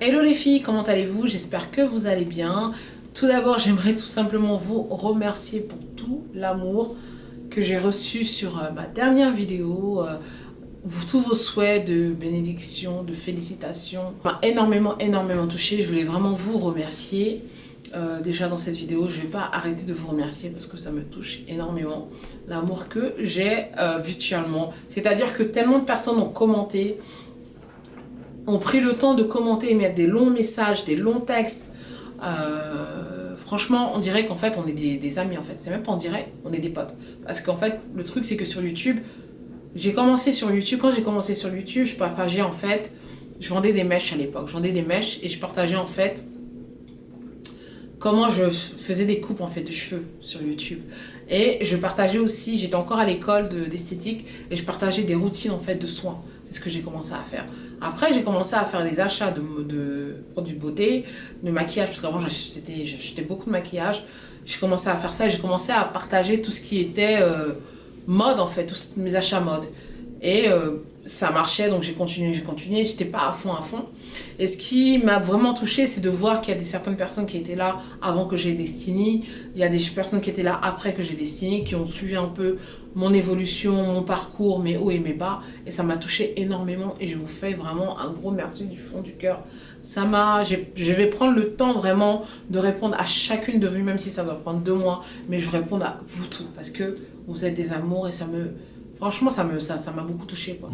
Hello les filles, comment allez-vous? J'espère que vous allez bien. Tout d'abord, j'aimerais tout simplement vous remercier pour tout l'amour que j'ai reçu sur ma dernière vidéo. Tous vos souhaits de bénédiction, de félicitations m'a énormément touchée. Je voulais vraiment vous remercier. Déjà dans cette vidéo, je ne vais pas arrêter de vous remercier parce que ça me touche énormément. L'amour que j'ai virtuellement. C'est-à-dire que tellement de personnes ont commenté, ont pris le temps de commenter et mettre des longs messages, des longs textes. Franchement, on dirait qu'en fait, on est des amis en fait. C'est même pas on dirait, on est des potes. Parce qu'en fait, le truc c'est que sur YouTube, quand j'ai commencé sur YouTube, je partageais en fait, je vendais des mèches à l'époque. Je vendais des mèches et je partageais en fait comment je faisais des coupes en fait de cheveux sur YouTube. Et je partageais aussi, j'étais encore à l'école d'esthétique et je partageais des routines en fait de soins. C'est ce que j'ai commencé à faire. Après, j'ai commencé à faire des achats de produits de beauté, de maquillage, parce qu'avant j'achetais beaucoup de maquillage. J'ai commencé à faire ça et j'ai commencé à partager tout ce qui était mode en fait, tous mes achats mode. Et ça marchait, donc j'ai continué, j'étais pas à fond. Et ce qui m'a vraiment touchée, c'est de voir qu'il y a certaines personnes qui étaient là avant que j'ai Destiny, il y a des personnes qui étaient là après que j'ai Destiny, qui ont suivi un peu mon évolution, mon parcours, mes hauts et mes bas, et ça m'a touchée énormément, et je vous fais vraiment un gros merci du fond du cœur. Je vais prendre le temps vraiment de répondre à chacune de vous, même si ça doit prendre 2 mois, mais je réponds à vous toutes, parce que vous êtes des amours, et franchement, ça m'a beaucoup touchée, quoi.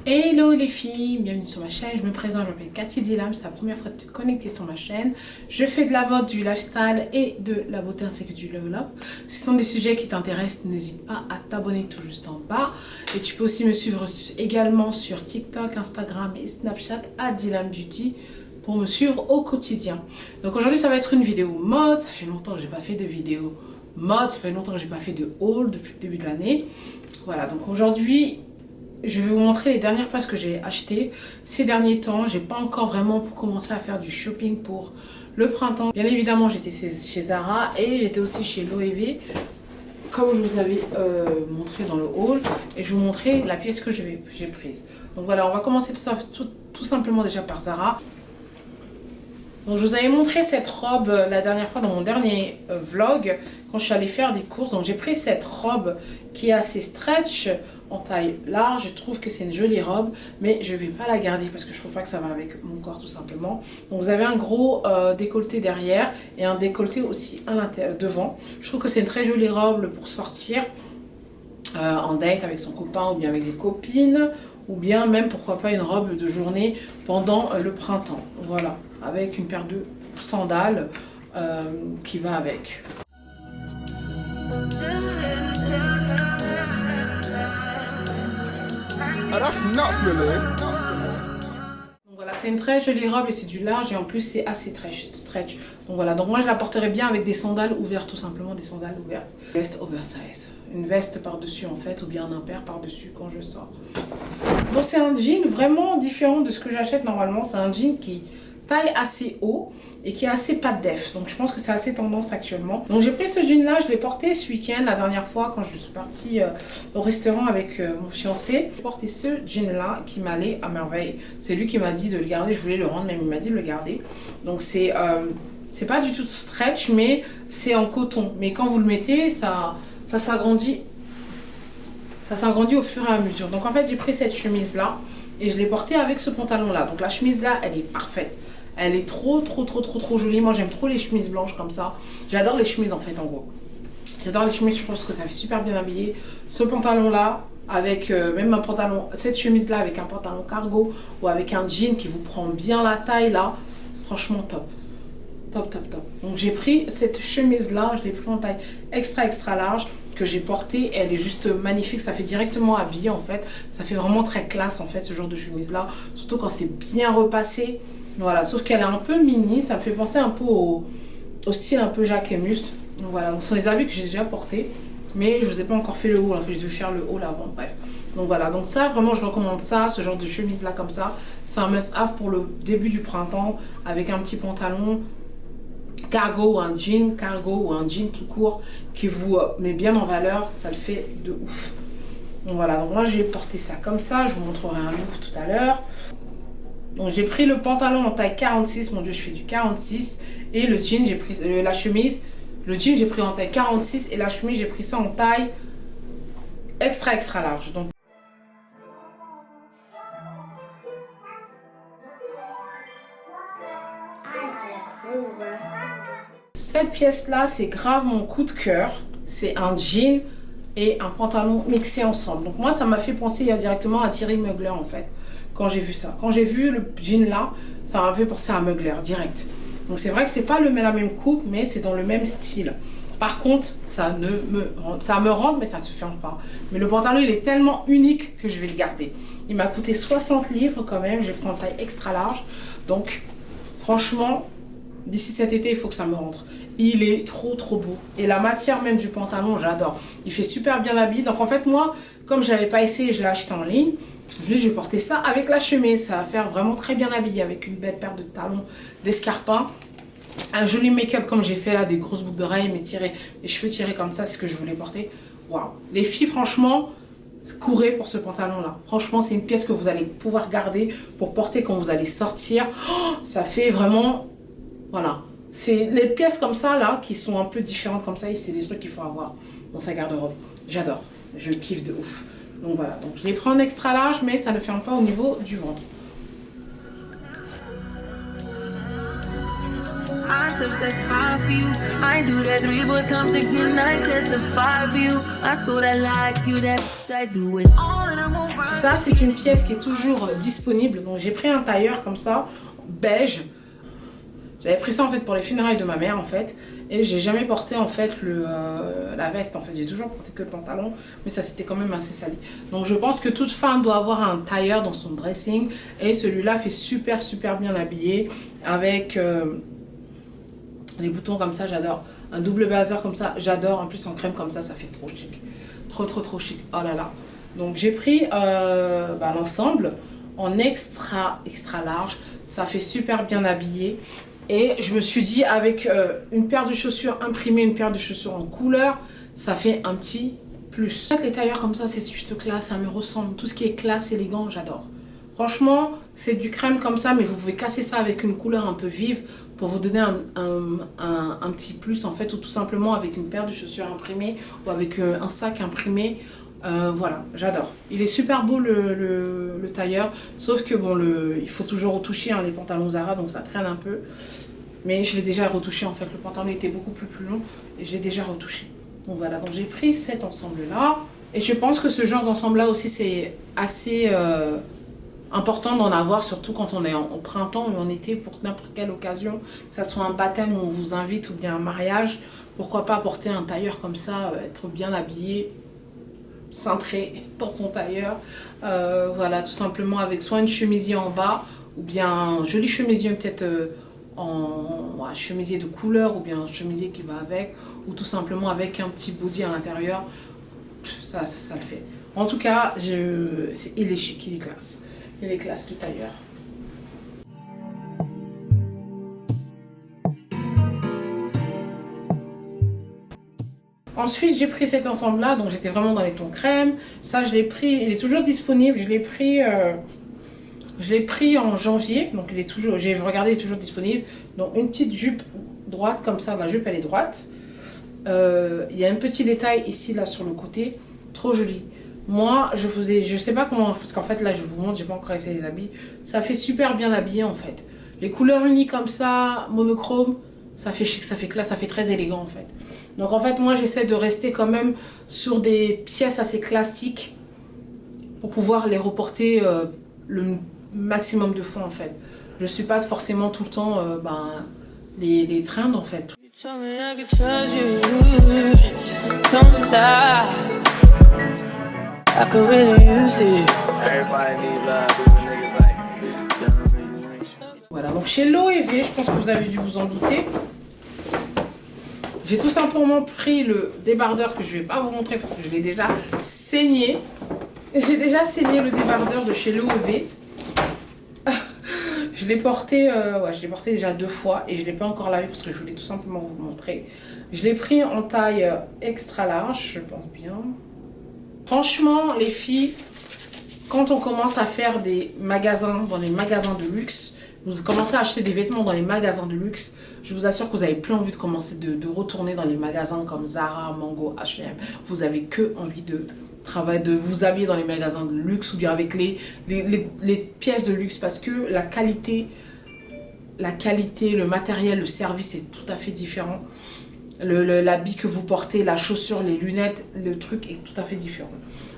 Hello les filles, bienvenue sur ma chaîne. Je me présente, je m'appelle Cathy Dilam. C'est la première fois de te connecter sur ma chaîne. Je fais de la mode, du lifestyle et de la beauté ainsi que du level up. Si ce sont des sujets qui t'intéressent, n'hésite pas à t'abonner tout juste en bas. Et tu peux aussi me suivre également sur TikTok, Instagram et Snapchat à Dilam Beauty pour me suivre au quotidien. Donc aujourd'hui, ça va être une vidéo mode. Ça fait longtemps que j'ai pas fait de vidéo mode. Ça fait longtemps que j'ai pas fait de haul depuis le début de l'année. Voilà, donc aujourd'hui, je vais vous montrer les dernières places que j'ai achetées ces derniers temps. J'ai pas encore vraiment commencé à faire du shopping pour le printemps. Bien évidemment, j'étais chez Zara et j'étais aussi chez Loewe, comme je vous avais montré dans le haul. Et je vais vous montrer la pièce que j'ai prise. Donc voilà, on va commencer tout simplement déjà par Zara. Donc je vous avais montré cette robe la dernière fois dans mon dernier vlog quand je suis allée faire des courses. Donc j'ai pris cette robe qui est assez stretch en taille large. Je trouve que c'est une jolie robe, mais je ne vais pas la garder parce que je trouve pas que ça va avec mon corps tout simplement. Donc vous avez un gros décolleté derrière et un décolleté aussi à l'intérieur, devant. Je trouve que c'est une très jolie robe pour sortir en date avec son copain ou bien avec des copines, ou bien même pourquoi pas une robe de journée pendant le printemps. Voilà, avec une paire de sandales qui va avec. Donc voilà, c'est une très jolie robe et c'est du large et en plus c'est assez stretch. Donc voilà, donc moi je la porterais bien avec des sandales ouvertes, tout simplement des sandales ouvertes. Veste oversize, une veste par-dessus en fait, ou bien un impair par-dessus quand je sors. Donc c'est un jean vraiment différent de ce que j'achète normalement. C'est un jean qui taille assez haut et qui est assez pas de def. Donc je pense que c'est assez tendance actuellement. Donc j'ai pris ce jean là, je l'ai porté ce week-end, la dernière fois quand je suis partie au restaurant avec mon fiancé. J'ai porté ce jean là qui m'allait à merveille. C'est lui qui m'a dit de le garder, je voulais le rendre mais il m'a dit de le garder. Donc c'est pas du tout stretch mais c'est en coton. Mais quand vous le mettez, ça s'agrandit. Ça s'agrandit au fur et à mesure. Donc en fait j'ai pris cette chemise là et je l'ai portée avec ce pantalon là. Donc la chemise là elle est parfaite. Elle est trop jolie. Moi j'aime trop les chemises blanches comme ça. J'adore les chemises en fait en gros. J'adore les chemises, je pense que ça fait super bien habillé. Ce pantalon là avec même un pantalon, cette chemise là avec un pantalon cargo ou avec un jean qui vous prend bien la taille là. Franchement top. Top. Donc j'ai pris cette chemise là, je l'ai pris en taille extra large que j'ai portée. Elle est juste magnifique, ça fait directement habillé en fait. Ça fait vraiment très classe en fait ce genre de chemise là. Surtout quand c'est bien repassé. Voilà, sauf qu'elle est un peu mini, ça me fait penser un peu au style un peu Jacquemus. Donc voilà, donc ce sont des habits que j'ai déjà portés, mais je vous ai pas encore fait le haul, en fait je devais faire le haul avant, bref. Donc voilà, donc ça vraiment je recommande ça, ce genre de chemise là comme ça. C'est un must-have pour le début du printemps, avec un petit pantalon cargo ou un jean tout court qui vous met bien en valeur, ça le fait de ouf. Donc voilà, donc moi j'ai porté ça comme ça, je vous montrerai un look tout à l'heure. Donc j'ai pris le pantalon en taille 46, mon dieu je fais du 46. Et le jean, j'ai pris la chemise. Le jean j'ai pris en taille 46 et la chemise j'ai pris ça en taille extra large. Donc cette pièce là c'est grave mon coup de cœur. C'est un jean et un pantalon mixés ensemble. Donc moi ça m'a fait penser directement à Thierry Mugler en fait. Quand j'ai vu ça. Quand j'ai vu le jean là, ça m'a fait penser à Mugler direct. Donc c'est vrai que c'est pas la même coupe mais c'est dans le même style. Par contre, ça me rentre mais ça se ferme pas. Mais le pantalon il est tellement unique que je vais le garder. Il m'a coûté 60 livres quand même, j'ai pris en taille extra large. Donc franchement, d'ici cet été, il faut que ça me rentre. Il est trop beau. Et la matière même du pantalon, j'adore. Il fait super bien habillé. Donc en fait, moi, comme je l'avais pas essayé, je l'ai acheté en ligne. Je vais porter ça avec la chemise. Ça va faire vraiment très bien habillé avec une belle paire de talons, d'escarpins. Un joli make-up comme j'ai fait là, des grosses boucles d'oreilles, mes cheveux tirés comme ça, c'est ce que je voulais porter. Waouh. Les filles, franchement, courez pour ce pantalon là. Franchement, c'est une pièce que vous allez pouvoir garder pour porter quand vous allez sortir. Oh, ça fait vraiment... Voilà. C'est les pièces comme ça là, qui sont un peu différentes comme ça, c'est des trucs qu'il faut avoir dans sa garde-robe. J'adore. Je kiffe de ouf. Donc voilà. Donc je les prends en extra large, mais ça ne ferme pas au niveau du ventre. Ça, c'est une pièce qui est toujours disponible. Donc j'ai pris un tailleur comme ça, beige. J'avais pris ça en fait pour les funérailles de ma mère en fait. Et j'ai jamais porté en fait la veste en fait. J'ai toujours porté que le pantalon. Mais ça c'était quand même assez sali. Donc je pense que toute femme doit avoir un tailleur dans son dressing. Et celui-là fait super bien habillé. Avec des boutons comme ça, j'adore. Un double blazer comme ça, j'adore. En plus en crème comme ça fait trop chic. Trop chic. Oh là là. Donc j'ai pris l'ensemble en extra large. Ça fait super bien habillé. Et je me suis dit, avec une paire de chaussures imprimées, une paire de chaussures en couleur, ça fait un petit plus. En fait, les tailleurs comme ça, c'est juste classe, ça me ressemble. Tout ce qui est classe, élégant, j'adore. Franchement, c'est du crème comme ça, mais vous pouvez casser ça avec une couleur un peu vive pour vous donner un petit plus, en fait, ou tout simplement avec une paire de chaussures imprimées ou avec un sac imprimé. Voilà, j'adore. Il est super beau le tailleur, sauf que bon, il faut toujours retoucher les pantalons Zara, donc ça traîne un peu. Mais je l'ai déjà retouché en fait, le pantalon était beaucoup plus long et je l'ai déjà retouché. Donc voilà, donc j'ai pris cet ensemble-là. Et je pense que ce genre d'ensemble-là aussi, c'est assez important d'en avoir, surtout quand on est au printemps ou en été, pour n'importe quelle occasion, que ce soit un baptême où on vous invite ou bien un mariage. Pourquoi pas porter un tailleur comme ça, être bien habillé, cintré dans son tailleur. Voilà, tout simplement avec soit une chemisier en bas ou bien un joli chemisier peut-être chemisier de couleur ou bien un chemisier qui va avec, ou tout simplement avec un petit body à l'intérieur. Ça le fait. En tout cas, il est chic, il est classe. Il est classe le tailleur. Ensuite, j'ai pris cet ensemble-là, donc j'étais vraiment dans les tons crème. Ça, je l'ai pris, il est toujours disponible. Je l'ai pris en janvier, donc j'ai regardé, il est toujours disponible. Donc une petite jupe droite comme ça, la jupe elle est droite. Il y a un petit détail ici là sur le côté, trop joli. Moi, je sais pas comment, parce qu'en fait là je vous montre, j'ai pas encore essayé les habits. Ça fait super bien habillé en fait. Les couleurs unies comme ça, monochrome, ça fait chic, ça fait classe, ça fait très élégant en fait. Donc en fait moi j'essaie de rester quand même sur des pièces assez classiques pour pouvoir les reporter le maximum de fois en fait. Je suis pas forcément tout le temps les trends en fait. Voilà, donc chez Loewe, je pense que vous avez dû vous en douter. J'ai tout simplement pris le débardeur que je vais pas vous montrer parce que je l'ai déjà saigné. J'ai déjà saigné le débardeur de chez Loewe. Je l'ai porté, je l'ai porté déjà 2 fois et je ne l'ai pas encore lavé parce que je voulais tout simplement vous le montrer. Je l'ai pris en taille extra large, je pense bien. Franchement, les filles, quand on commence à faire des magasins, dans les magasins de luxe, vous commencez à acheter des vêtements dans les magasins de luxe, je vous assure que vous n'avez plus envie de commencer de retourner dans les magasins comme Zara, Mango, H&M. Vous avez que envie de travailler, de vous habiller dans les magasins de luxe ou bien avec les pièces de luxe parce que la qualité, le matériel, le service est tout à fait différent. L'habit que vous portez, la chaussure, les lunettes, le truc est tout à fait différent.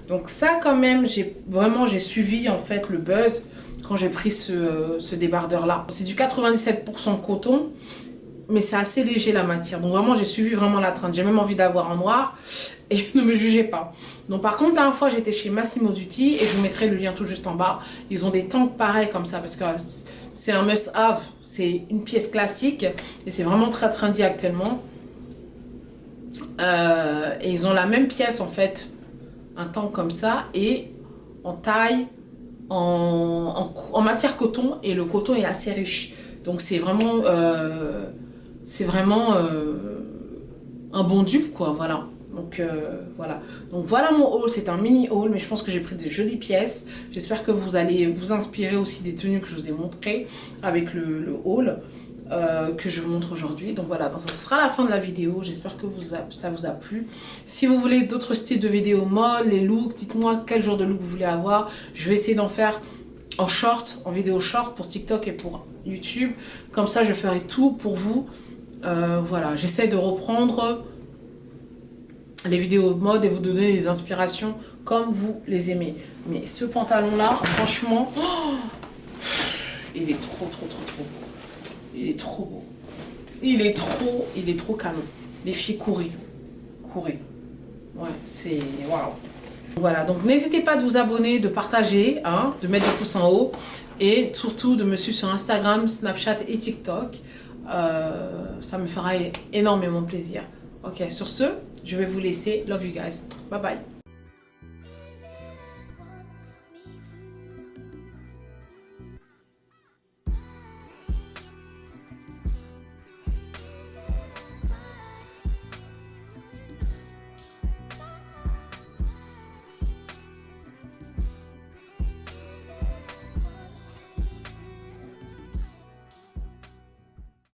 Donc ça quand même, j'ai suivi en fait le buzz quand j'ai pris ce débardeur là. C'est du 97% coton, mais c'est assez léger la matière. Donc vraiment j'ai suivi vraiment la trend. J'ai même envie d'avoir en noir et ne me jugez pas. Donc par contre la dernière fois j'étais chez Massimo Dutti et je vous mettrai le lien tout juste en bas. Ils ont des tanks pareils comme ça parce que c'est un must-have. C'est une pièce classique et c'est vraiment très trendy actuellement. Et ils ont la même pièce en fait, un tank comme ça et en taille, en matière coton et le coton est assez riche. Donc c'est vraiment un bon dupe quoi, voilà. Donc voilà mon haul, c'est un mini haul mais je pense que j'ai pris des jolies pièces. J'espère que vous allez vous inspirer aussi des tenues que je vous ai montrées avec le haul que je vous montre aujourd'hui. Donc voilà, ce sera la fin de la vidéo. J'espère que ça vous a plu. Si vous voulez d'autres styles de vidéos mode, les looks, dites-moi quel genre de look vous voulez avoir. Je vais essayer d'en faire en short, en vidéo short pour TikTok et pour YouTube. Comme ça, je ferai tout pour vous. Voilà, j'essaie de reprendre les vidéos mode et vous donner des inspirations comme vous les aimez. Mais ce pantalon-là, franchement, il est trop beau. Il est trop beau. Il est trop canon. Les filles, courez. Ouais, c'est waouh. Voilà, donc n'hésitez pas de vous abonner, de partager, hein, de mettre des pouces en haut et surtout de me suivre sur Instagram, Snapchat et TikTok. Ça me fera énormément plaisir. Ok, sur ce, je vais vous laisser. Love you guys. Bye bye.